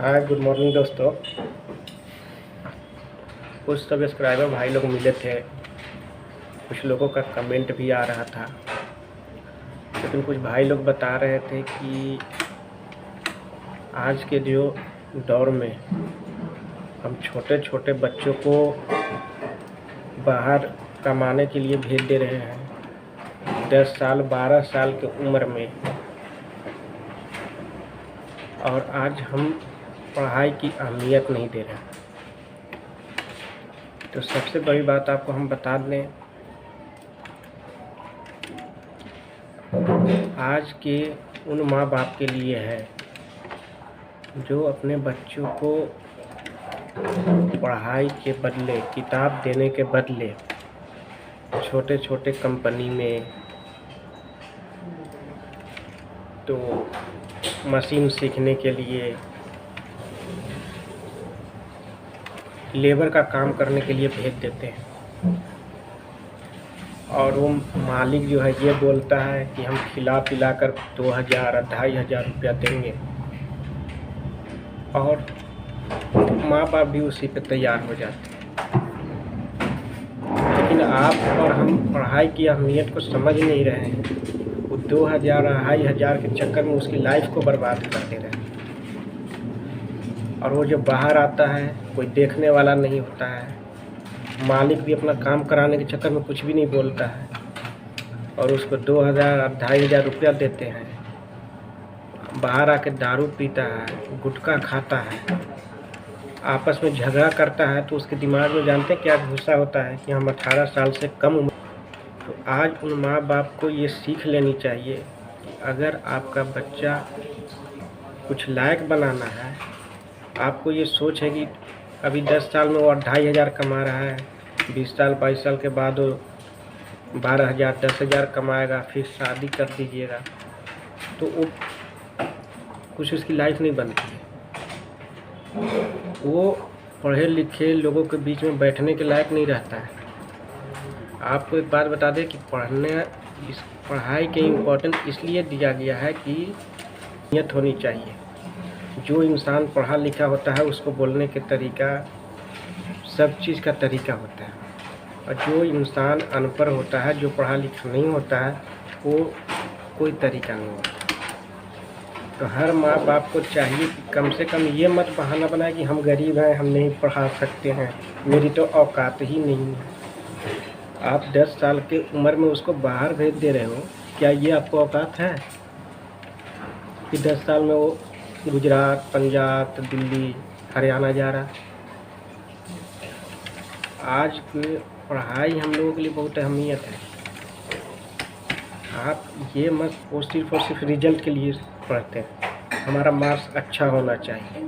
Hi good morning दोस्तों। कुछ subscriber भाई लोग मिले थे, कुछ लोगों का कमेंट भी आ रहा था, लेकिन कुछ भाई लोग बता रहे थे कि आज के जो दौर में हम छोटे छोटे बच्चों को बाहर कमाने के लिए भेज दे रहे हैं 10 साल 12 साल की उम्र में, और आज हम पढ़ाई की अहमियत नहीं दे रहे हैं। तो सबसे बड़ी बात आपको हम बता दें, आज के उन माँ बाप के लिए है जो अपने बच्चों को पढ़ाई के बदले, किताब देने के बदले छोटे छोटे कंपनी में तो मशीन सीखने के लिए, लेबर का काम करने के लिए भेज देते हैं। और वो मालिक जो है ये बोलता है कि हम खिला पिला कर 2000 2500 रुपया देंगे, और माँ बाप भी उसी पे तैयार हो जाते हैं। लेकिन आप और हम पढ़ाई की अहमियत को समझ नहीं रहे हैं। वो 2000 2500 के चक्कर में उसकी लाइफ को बर्बाद कर दे रहे हैं। और वो जब बाहर आता है कोई देखने वाला नहीं होता है, मालिक भी अपना काम कराने के चक्कर में कुछ भी नहीं बोलता है, और उसको 2000 2500 रुपया देते हैं। बाहर आके दारू पीता है, गुटखा खाता है, आपस में झगड़ा करता है, तो उसके दिमाग में जानते हैं क्या घुसा होता है कि हम 18 साल से कम उम्र। तो आज उन माँ बाप को ये सीख लेनी चाहिए कि अगर आपका बच्चा कुछ लायक बनाना है, आपको ये सोच है कि अभी 10 साल में वो 2500 कमा रहा है, 20 साल 22 साल के बाद वो 12000 10,000 कमाएगा, फिर शादी कर दीजिएगा, तो वो कुछ उसकी लाइफ नहीं बनती है। वो पढ़े लिखे लोगों के बीच में बैठने के लायक नहीं रहता है। आपको एक बात बता दें कि इस पढ़ाई के इम्पोर्टेंस इसलिए दिया गया है कि नियत होनी चाहिए। जो इंसान पढ़ा लिखा होता है उसको बोलने के तरीका, सब चीज़ का तरीका होता है, और जो इंसान अनपढ़ होता है, जो पढ़ा लिखा नहीं होता है, वो कोई तरीका नहीं होता। तो हर माँ बाप को चाहिए कि कम से कम ये मत बहाना बनाए कि हम गरीब हैं, हम नहीं पढ़ा सकते हैं, मेरी तो औकात ही नहीं है। आप 10 साल की उम्र में उसको बाहर भेज दे रहे हो, क्या ये आपको औकात है कि 10 साल में वो गुजरात, पंजाब, दिल्ली, हरियाणा जा रहा? आज की पढ़ाई हम लोगों के लिए बहुत अहमियत है। आप ये मत वो सिर्फ और सिर्फ रिजल्ट के लिए पढ़ते हैं, हमारा मार्क्स अच्छा होना चाहिए,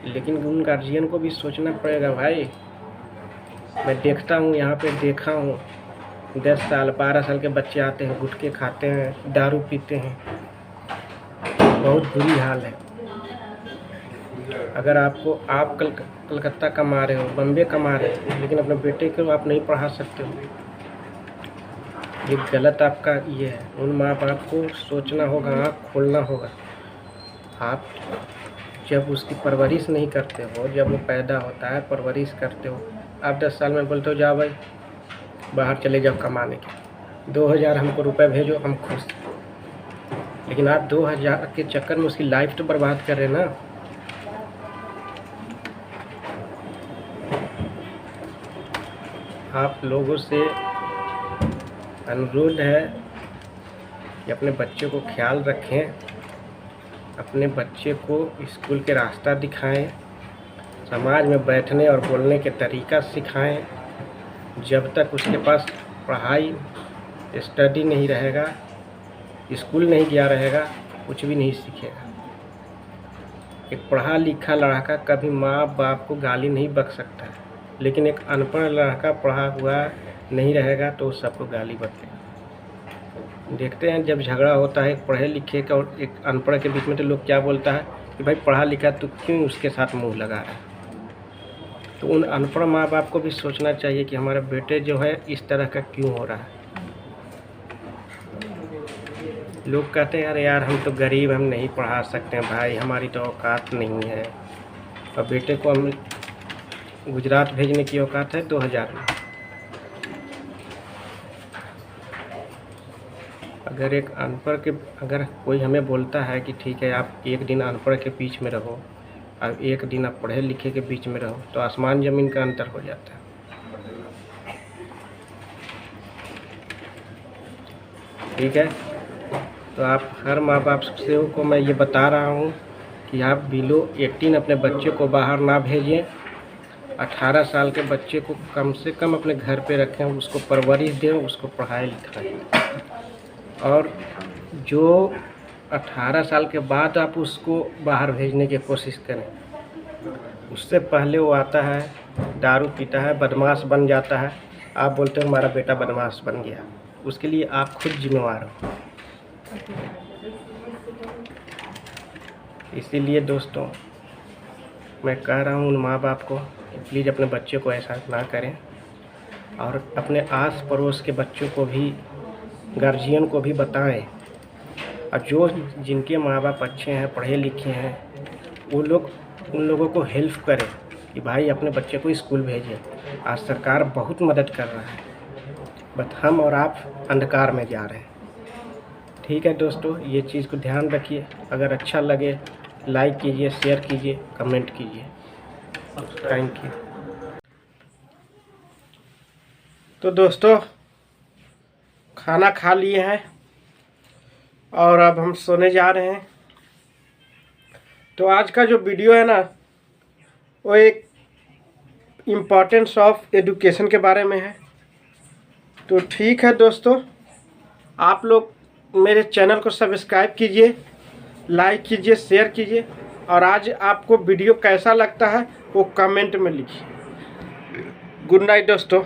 लेकिन उन गार्जियन को भी सोचना पड़ेगा। भाई मैं देखता हूँ, यहाँ पे देखा हूँ 10 साल 12 साल के बच्चे आते हैं, गुटखे खाते हैं, दारू पीते हैं, बहुत बुरी हाल है। अगर आप कलकत्ता कमा रहे हो, बम्बे कमा रहे हो, लेकिन अपने बेटे को आप नहीं पढ़ा सकते हो, ये गलत आपका ये है। उन माँ बाप को सोचना होगा, आँख खोलना होगा। आप जब उसकी परवरिश नहीं करते हो, जब वो पैदा होता है परवरिश करते हो, आप 10 साल में बोलते हो जाओ भाई बाहर चले जाओ कमाने के, 2000 हमको रुपए भेजो, हम खुश। लेकिन आप 2000 के चक्कर में उसकी लाइफ तो बर्बाद कर रहे हैं ना। आप लोगों से अनुरोध है कि अपने बच्चे को ख्याल रखें, अपने बच्चे को स्कूल के रास्ता दिखाएं, समाज में बैठने और बोलने के तरीका सिखाएं। जब तक उसके पास पढ़ाई स्टडी नहीं रहेगा, स्कूल नहीं गया रहेगा, कुछ भी नहीं सीखेगा। एक पढ़ा लिखा लड़का कभी माँ बाप को गाली नहीं बक सकता है, लेकिन एक अनपढ़ लड़का पढ़ा हुआ नहीं रहेगा तो सबको गाली बकेगा। देखते हैं जब झगड़ा होता है एक पढ़े लिखे का और एक अनपढ़ के बीच में, तो लोग क्या बोलता है कि भाई पढ़ा लिखा तो क्यों उसके साथ मुंह लगा रहा है। तो उन अनपढ़ माँ बाप को भी सोचना चाहिए कि हमारे बेटे जो है इस तरह का क्यों हो रहा है। लोग कहते हैं अरे यार हम तो गरीब, हम नहीं पढ़ा सकते हैं भाई, हमारी तो औकात नहीं है। और बेटे को हम गुजरात भेजने की औकात है 2000 में। अगर एक अनपढ़ के, अगर कोई हमें बोलता है कि ठीक है आप एक दिन अनपढ़ के बीच में रहो और एक दिन आप पढ़े लिखे के बीच में रहो, तो आसमान ज़मीन का अंतर हो जाता है। ठीक है, तो आप हर माँ बाप से को मैं ये बता रहा हूँ कि आप बिलो 18 अपने बच्चे को बाहर ना भेजें। 18 साल के बच्चे को कम से कम अपने घर पे रखें, उसको परवरिश दें, उसको पढ़ाई लिखाएं। और जो 18 साल के बाद आप उसको बाहर भेजने की कोशिश करें, उससे पहले वो आता है, दारू पीता है, बदमाश बन जाता है, आप बोलते हो हमारा बेटा बदमाश बन गया, उसके लिए आप खुद जिम्मेवार हो। इसीलिए दोस्तों मैं कह रहा हूँ उन माँ बाप को कि प्लीज़ अपने बच्चे को ऐसा ना करें, और अपने आस पड़ोस के बच्चों को भी, गार्जियन को भी बताएं। और जो जिनके माँ बाप अच्छे हैं, पढ़े लिखे हैं, वो लोग उन लोगों को हेल्प करें कि भाई अपने बच्चे को स्कूल भेजें। आज सरकार बहुत मदद कर रहा है, बट हम और आप अंधकार में जा रहे हैं। ठीक है दोस्तों, ये चीज़ को ध्यान रखिए। अगर अच्छा लगे लाइक कीजिए, शेयर कीजिए, कमेंट कीजिए। Thank you. तो दोस्तों खाना खा लिए हैं और अब हम सोने जा रहे हैं। तो आज का जो वीडियो है ना, वो एक इम्पोर्टेंस ऑफ एजुकेशन के बारे में है। तो ठीक है दोस्तों, आप लोग मेरे चैनल को सब्सक्राइब कीजिए, लाइक कीजिए, शेयर कीजिए, और आज आपको वीडियो कैसा लगता है वो कमेंट में लिखिए। गुड नाइट दोस्तों।